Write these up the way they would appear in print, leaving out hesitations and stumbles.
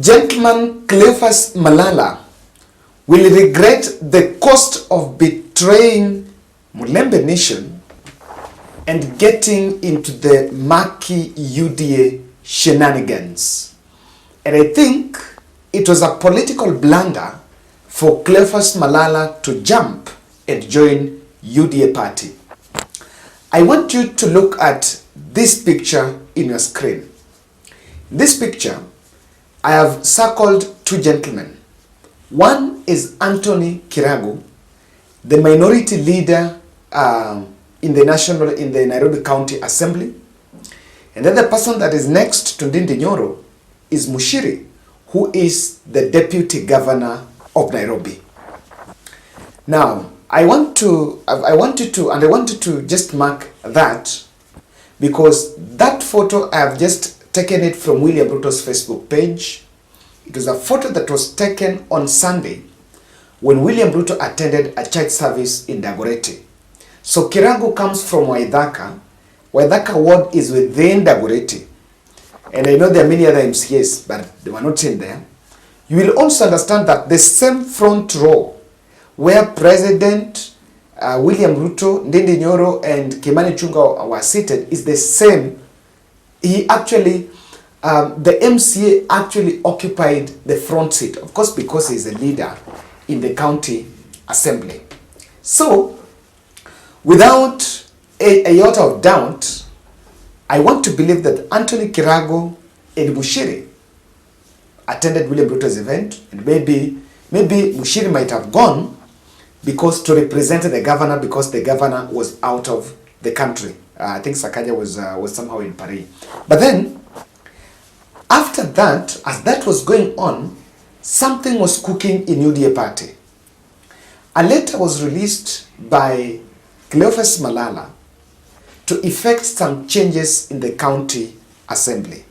Gentleman Cleophas Malala will regret the cost of betraying Mulembe Nation and getting into the murky UDA shenanigans. And I think it was a political blunder for Cleophas Malala to jump and join UDA party. I want you to look at this picture in your screen. This picture, I have circled two gentlemen. One is Anthony Kiragu, the minority leader in the Nairobi County Assembly. And then the person that is next to Ndindi Nyoro is Mushiri, who is the deputy governor of Nairobi. Now, I want you to just mark that, because that photo, I have just taken it from William Ruto's Facebook page. It was a photo that was taken on Sunday when William Ruto attended a church service in Dagoretti. So Kiragu comes from Waithaka. Waithaka ward is within Dagoretti. And I know there are many other MCAs, but they were not in there. You will also understand that the same front row where President William Ruto, Ndindi Nyoro, and Kimani Ichung'wah were seated is the same. He actually, the MCA actually occupied the front seat, of course, because he's a leader in the county assembly. So, without a iota of doubt, I want to believe that Anthony Kiragu and Mushiri attended William Ruto's event, and maybe Mushiri might have gone because to represent the governor, because the governor was out of the country. I think Sakaja was somehow in Paris. But then, after that, as that was going on, something was cooking in UDA party. A letter was released by Cleophas Malala to effect some changes in the county assembly.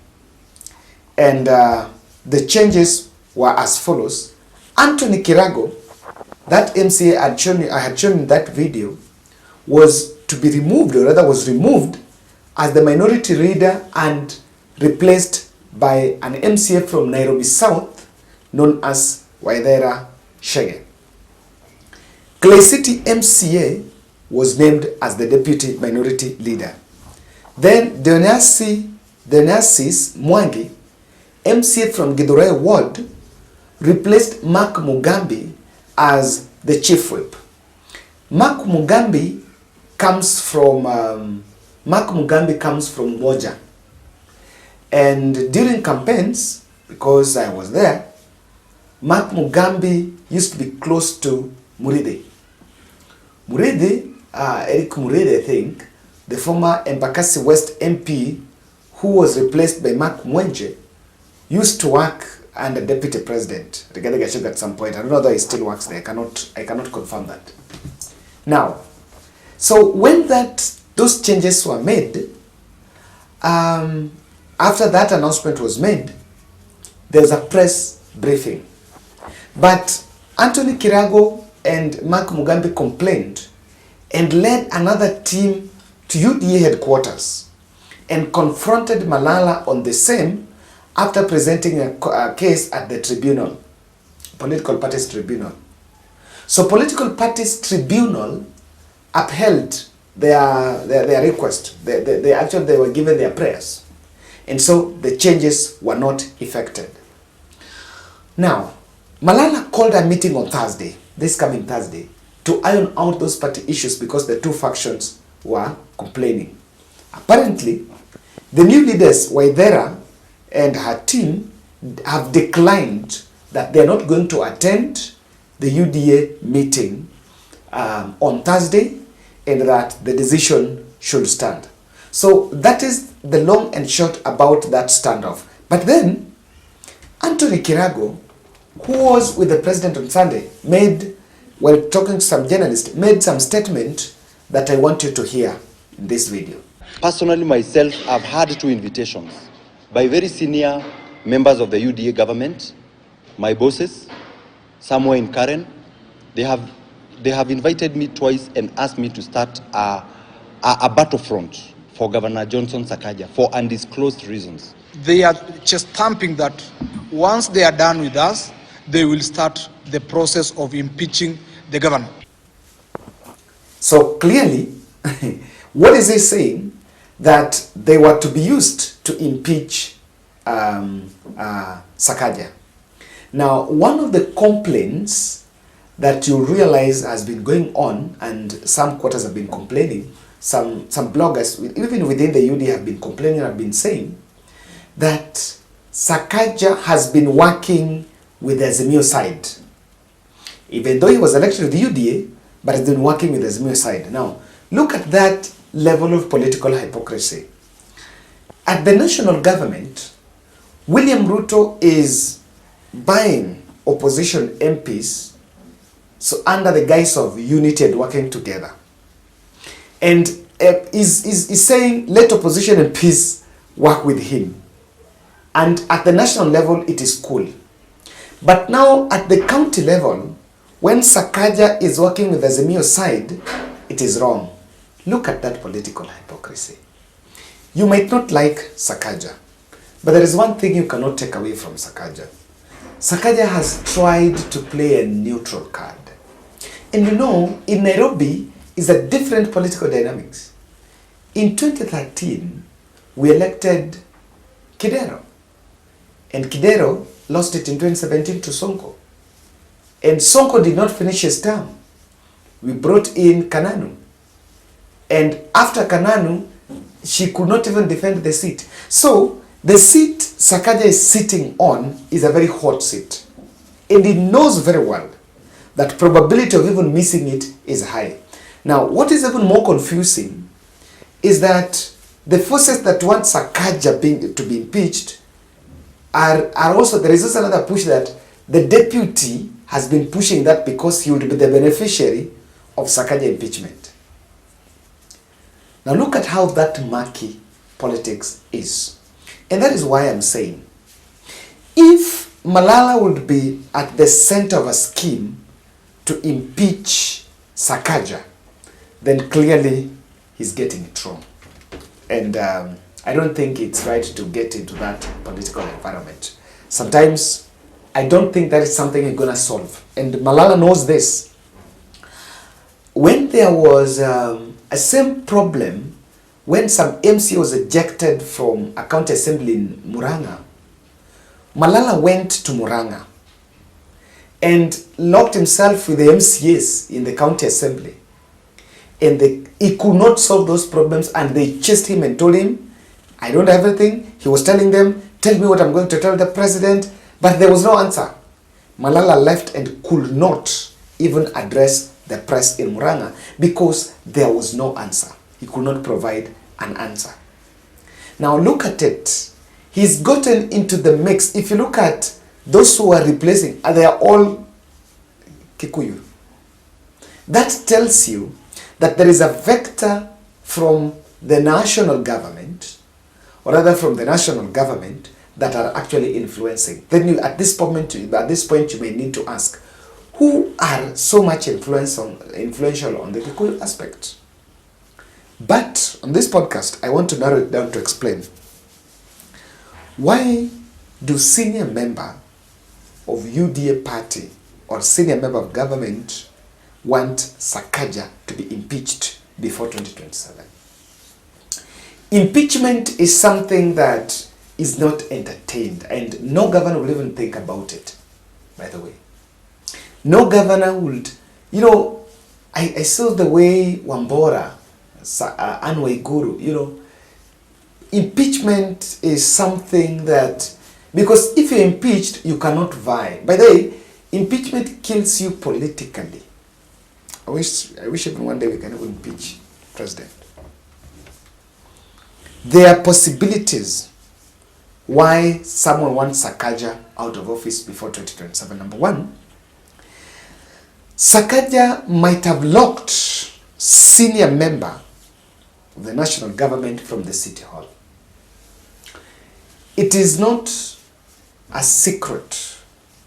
And the changes were as follows. Anthony Kiragu, that MCA I had shown in that video, was to be removed, or rather was removed as the minority leader and replaced by an MCA from Nairobi South known as Waithera Shege. Clay City MCA was named as the deputy minority leader. Then Dionysus Mwangi, MCA from Githurai Ward, replaced Mark Mugambi as the chief whip. Mark Mugambi comes from Moja. And during campaigns, because I was there, Mark Mugambi used to be close to Muridi. Eric Muridi, I think, the former Embakasi West MP, who was replaced by Mark Mwenje, used to work under Deputy President Rigathi-Ruto at some point. I don't know whether he still works there. I cannot confirm that. Now, so when those changes were made, after that announcement was made, there was a press briefing. But Anthony Kiragu and Mark Mugambi complained and led another team to UDA headquarters and confronted Malala on the same after presenting a case at the tribunal, Political Parties Tribunal. So Political Parties Tribunal upheld their request. They were given their prayers. And so the changes were not effected. Now, Malala called a meeting on Thursday, this coming Thursday, to iron out those party issues because the two factions were complaining. Apparently, the new leaders, Waithera and her team, have declined that they are not going to attend the UDA meeting on Thursday, and that the decision should stand. So that is the long and short about that standoff. But then, Anthony Kiragu, who was with the president on Sunday, while talking to some journalists, made some statement that I want you to hear in this video. Personally, myself, I've had 2 invitations by very senior members of the UDA government, my bosses, somewhere in Karen. They have invited me twice and asked me to start a battlefront for Governor Johnson Sakaja for undisclosed reasons. they are just thumping that once they are done with us, they will start the process of impeaching the government. So clearly, what is he saying? That they were to be used to impeach Sakaja. Now, one of the complaints that you realize has been going on, and some quarters have been complaining, some bloggers, even within the UD, have been complaining, have been saying that Sakaja has been working with the Azimio side. Even though he was elected to the UDA, but has been working with the Azimio side. Now, look at that level of political hypocrisy. At the national government, William Ruto is buying opposition MPs so under the guise of unity and working together. And is saying, let opposition MPs work with him. And at the national level, it is cool. But now at the county level, when Sakaja is working with the Azimio side, it is wrong. Look at that political hypocrisy. You might not like Sakaja, but there is one thing you cannot take away from Sakaja. Sakaja has tried to play a neutral card. And you know, in Nairobi is a different political dynamics. In 2013, we elected Kidero. And Kidero lost it in 2017 to Sonko. And Sonko did not finish his term. We brought in Kananu. And after Kananu, she could not even defend the seat. So, the seat Sakaja is sitting on is a very hot seat. And he knows very well that probability of even missing it is high. Now, what is even more confusing is that the forces that want Sakaja to be impeached are also, there is also another push that the deputy has been pushing that because he would be the beneficiary of Sakaja impeachment. Now look at how that murky politics is. And that is why I'm saying, if Malala would be at the center of a scheme to impeach Sakaja, then clearly he's getting it wrong. And I don't think it's right to get into that political environment. Sometimes I don't think that is something you're going to solve. And Malala knows this. When there was a same problem when some MC was ejected from a county assembly in Murang'a, Malala went to Murang'a and locked himself with the MCAs in the county assembly. And he could not solve those problems, and they chased him and told him, I don't have everything. He was telling them, tell me what I'm going to tell the president. But there was no answer. Malala left and could not even address the press in Murang'a because there was no answer. He could not provide an answer. Now look at it. He's gotten into the mix. If you look at those who are replacing, they are all Kikuyu. That tells you that there is a vector from the national government, or rather from the national government, that are actually influencing. Then you, at this point you may need to ask, who are so much influential on the Kikuyu aspect? But on this podcast, I want to narrow it down to explain, why do senior member of UDA party or senior member of government want Sakaja to be impeached before 2027? Impeachment is something that is not entertained, and no governor will even think about it, by the way. No governor would, you know, I saw the way Wambora, Anne Waiguru, impeachment is something that, because if you're impeached, you cannot vie. By the way, impeachment kills you politically. I wish even one day we can even impeach president. There are possibilities why someone wants Sakaja out of office before 2027. Number one, Sakaja might have locked senior member of the national government from the city hall. It is not a secret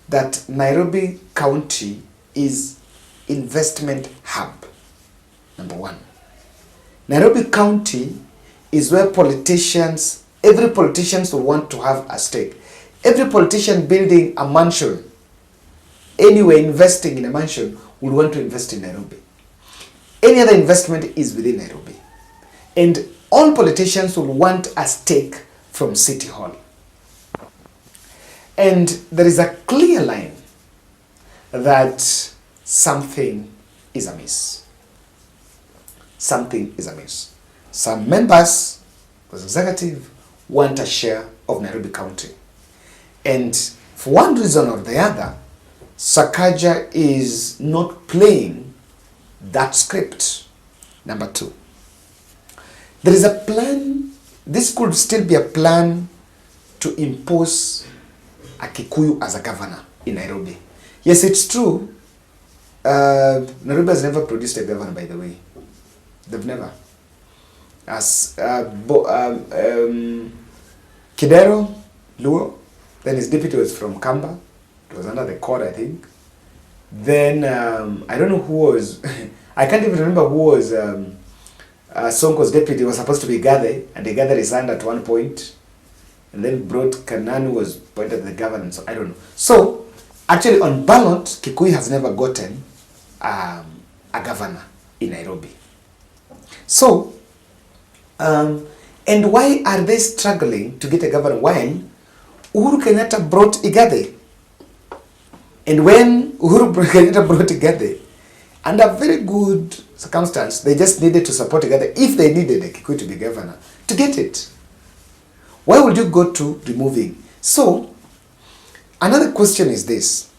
that Nairobi County is investment hub. Number one, Nairobi County is where politicians Every politician will want to have a stake. Every politician building a mansion, anyway investing in a mansion, will want to invest in Nairobi. Any other investment is within Nairobi. And all politicians will want a stake from City Hall. And there is a clear line that something is amiss. Something is amiss. Some members of the executive want a share of Nairobi County. And for one reason or the other, Sakaja is not playing that script. Number two, there is a plan, this could still be a plan to impose a Kikuyu as a governor in Nairobi. Yes, it's true. Nairobi has never produced a governor, by the way. They've never. As Kidero, Luo, then his deputy was from Kamba. It was under the court, I think. Then, I don't know who was, I can't even remember who was Sonko's deputy. Was supposed to be Gathe, and the Gathe resigned at one point, and then brought Kananu, was appointed the governor, so I don't know. So, actually on ballot, Kikuyu has never gotten a governor in Nairobi. So, and why are they struggling to get a governor while Uhuru Kenyatta brought Igathe? And when Uhuru Kenyatta brought Igathe, under very good circumstance, they just needed to support Igathe if they needed a Kikuyu to be governor, to get it. Why would you go to removing? So, another question is this,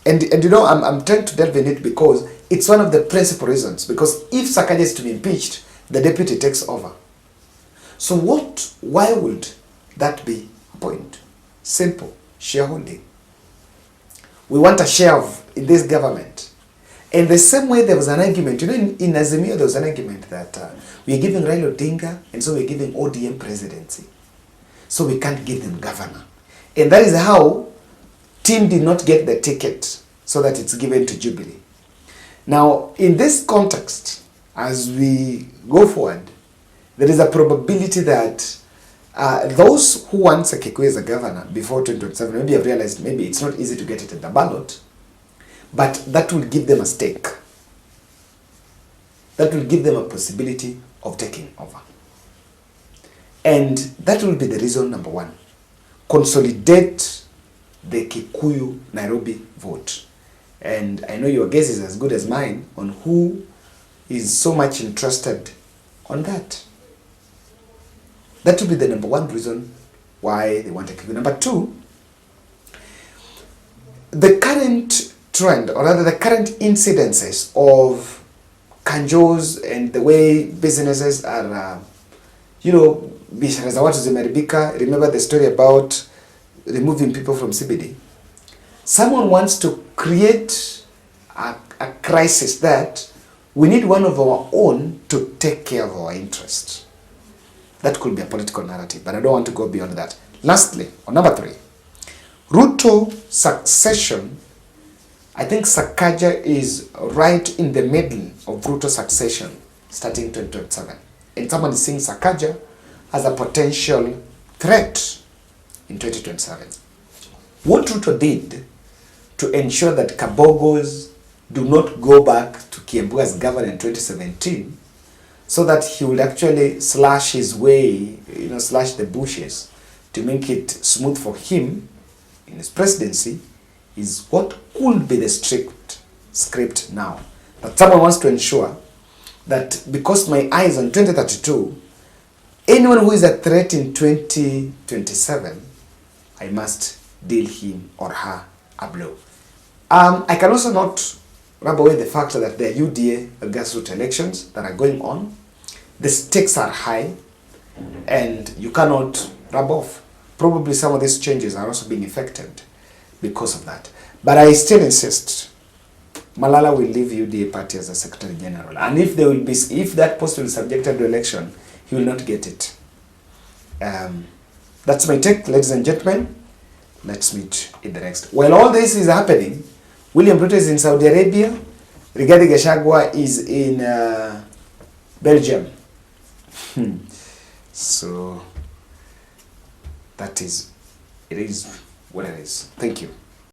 and you know, I'm trying to delve in it because it's one of the principal reasons, because if Sakaja is to be impeached, the deputy takes over. So why would that be a point? Simple, shareholding. We want a share in this government. And the same way there was an argument, you know, in Azimio there was an argument that we're giving Raila Odinga, and so we're giving ODM presidency. So we can't give them governor. And that is how Tim did not get the ticket, so that it's given to Jubilee. Now, in this context, as we go forward, there is a probability that those who want a Kikuyu as a governor before 2027 maybe have realized maybe it's not easy to get it at the ballot, but that will give them a stake. That will give them a possibility of taking over. And that will be the reason number one. Consolidate the Kikuyu Nairobi vote. And I know your guess is as good as mine on who is so much interested on that. That will be the number one reason why they want a Kikuyu. Number two, the current trend, or rather the current incidences of kanjos and the way businesses are, you know, biashara za watu zimeharibika. Remember the story about removing people from CBD? Someone wants to create a crisis that we need one of our own to take care of our interests. That could be a political narrative, but I don't want to go beyond that. Lastly, on number three, Ruto succession. I think Sakaja is right in the middle of Ruto succession starting 2027. And someone is seeing Sakaja as a potential threat in 2027. What Ruto did to ensure that Kabogos do not go back to Kiambu as governor in 2017, so that he will actually slash his way, slash the bushes to make it smooth for him in his presidency, is what could be the strict script now. But someone wants to ensure that because my eye is on 2032, anyone who is a threat in 2027, I must deal him or her a blow. I can also not rub away the fact that there are UDA grassroots elections that are going on. The stakes are high, and you cannot rub off. Probably some of these changes are also being affected because of that. But I still insist, Malala will leave UDA party as a Secretary General. And if that post will be subjected to election, he will not get it. That's my take, ladies and gentlemen. Let's meet in the next. While all this is happening, William Ruto is in Saudi Arabia. Rigathi-Gachagua is in Belgium. So that is, it is what it is. Thank you.